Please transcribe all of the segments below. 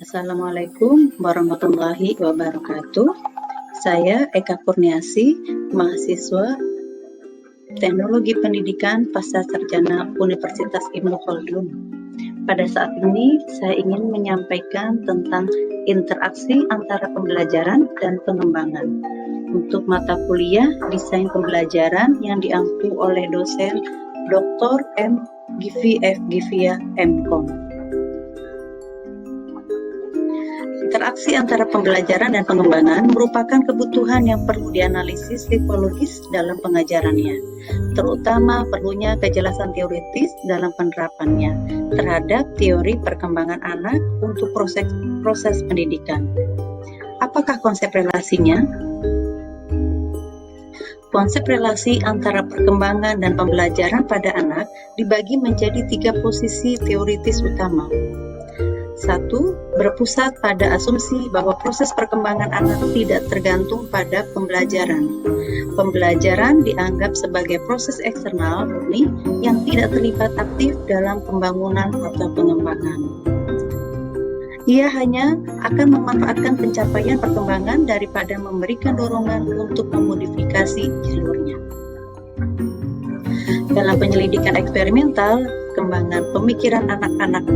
Assalamualaikum warahmatullahi wabarakatuh. Saya Eka Kurniasi, mahasiswa Teknologi Pendidikan Pascasarjana Universitas Ibnu Khaldun. Pada saat ini, saya ingin menyampaikan tentang interaksi antara pembelajaran dan pengembangan untuk mata kuliah Desain Pembelajaran yang diampu oleh dosen Dr. M. Givi F. Givia, M.Com. Interaksi antara pembelajaran dan pengembangan merupakan kebutuhan yang perlu dianalisis psikologis dalam pengajarannya, terutama perlunya kejelasan teoritis dalam penerapannya terhadap teori perkembangan anak untuk proses pendidikan. Apakah konsep relasinya? Konsep relasi antara perkembangan dan pembelajaran pada anak dibagi menjadi 3 posisi teoritis utama. 1. Berpusat pada asumsi bahwa proses perkembangan anak tidak tergantung pada pembelajaran. Pembelajaran dianggap sebagai proses eksternal murni yang tidak terlibat aktif dalam pembangunan atau pengembangan. Ia hanya akan memanfaatkan pencapaian perkembangan daripada memberikan dorongan untuk memodifikasi jalurnya. Dalam penyelidikan eksperimental, perkembangan pemikiran anak-anak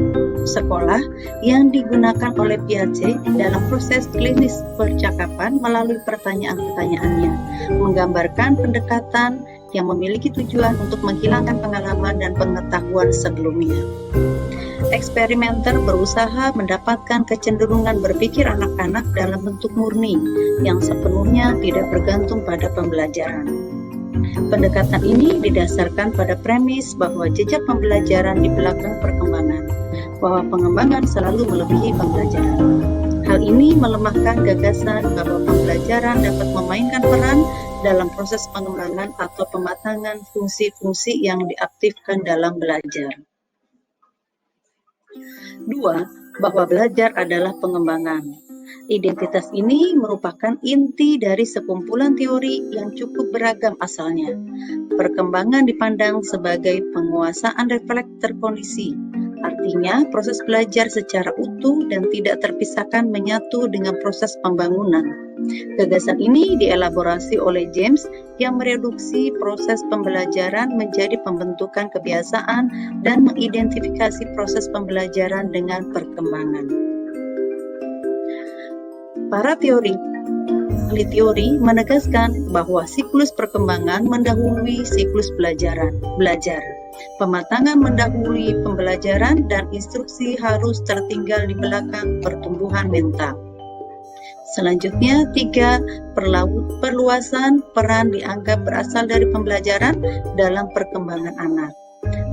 sekolah yang digunakan oleh Piaget dalam proses klinis percakapan melalui pertanyaan-pertanyaannya, menggambarkan pendekatan yang memiliki tujuan untuk menghilangkan pengalaman dan pengetahuan sebelumnya. Eksperimenter berusaha mendapatkan kecenderungan berpikir anak-anak dalam bentuk murni yang sepenuhnya tidak bergantung pada pembelajaran. Pendekatan ini didasarkan pada premis bahwa jejak pembelajaran di belakang perkembangan, bahwa pengembangan selalu melebihi pembelajaran. Hal ini melemahkan gagasan bahwa pembelajaran dapat memainkan peran dalam proses pengembangan atau pematangan fungsi-fungsi yang diaktifkan dalam belajar. 2. Bahwa belajar adalah pengembangan. Identitas ini merupakan inti dari sekumpulan teori yang cukup beragam asalnya. Perkembangan dipandang sebagai penguasaan refleks terkondisi, artinya proses belajar secara utuh dan tidak terpisahkan menyatu dengan proses pembangunan. Gagasan ini dielaborasi oleh James yang mereduksi proses pembelajaran menjadi pembentukan kebiasaan dan mengidentifikasi proses pembelajaran dengan perkembangan. Para ahli teori menegaskan bahwa siklus perkembangan mendahului siklus belajar. Pematangan mendahului pembelajaran dan instruksi harus tertinggal di belakang pertumbuhan mental. Selanjutnya, 3. Perluasan peran dianggap berasal dari pembelajaran dalam perkembangan anak.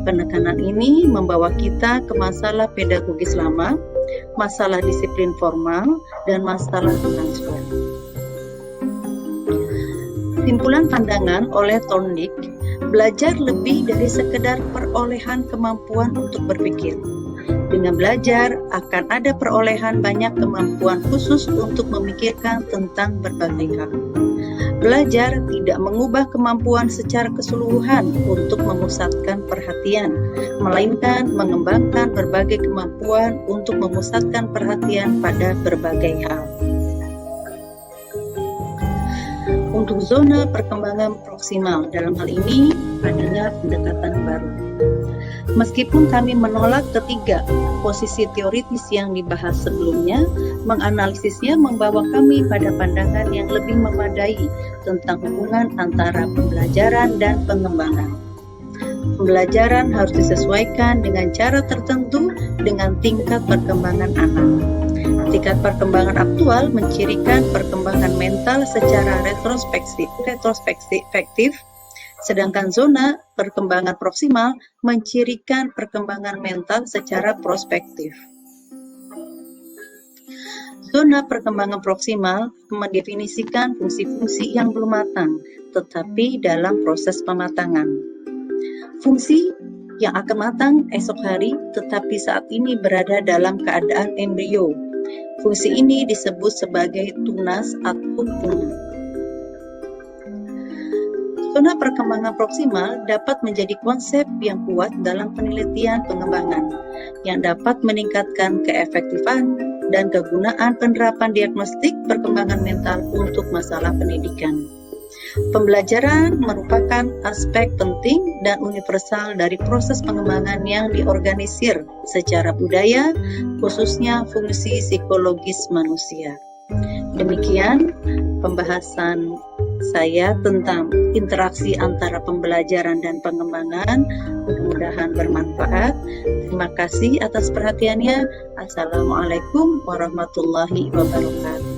Penekanan ini membawa kita ke masalah pedagogis lama, masalah disiplin formal, dan masalah transfer. Simpulan pandangan oleh Thorndike, belajar lebih dari sekedar perolehan kemampuan untuk berpikir. Dengan belajar akan ada perolehan banyak kemampuan khusus untuk memikirkan tentang berbagai hal. Belajar tidak mengubah kemampuan secara keseluruhan untuk memusatkan perhatian, melainkan mengembangkan berbagai kemampuan untuk memusatkan perhatian pada berbagai hal. Untuk zona perkembangan proksimal, dalam hal ini adanya pendekatan baru. Meskipun kami menolak ketiga posisi teoritis yang dibahas sebelumnya, menganalisisnya membawa kami pada pandangan yang lebih memadai tentang hubungan antara pembelajaran dan pengembangan. Pembelajaran harus disesuaikan dengan cara tertentu dengan tingkat perkembangan anak. Tingkat perkembangan aktual mencirikan perkembangan mental secara retrospektif, sedangkan zona perkembangan proksimal mencirikan perkembangan mental secara prospektif. Zona perkembangan proksimal mendefinisikan fungsi-fungsi yang belum matang, tetapi dalam proses pematangan. Fungsi yang akan matang esok hari, tetapi saat ini berada dalam keadaan embrio. Fungsi ini disebut sebagai tunas atau bunga. Zona perkembangan proksimal dapat menjadi konsep yang kuat dalam penelitian pengembangan, yang dapat meningkatkan keefektifan dan kegunaan penerapan diagnostik perkembangan mental untuk masalah pendidikan. Pembelajaran merupakan aspek penting dan universal dari proses pengembangan yang diorganisir secara budaya, khususnya fungsi psikologis manusia. Demikian pembahasan saya tentang interaksi antara pembelajaran dan pengembangan. Mudah-mudahan bermanfaat. Terima kasih atas perhatiannya. Assalamualaikum warahmatullahi wabarakatuh.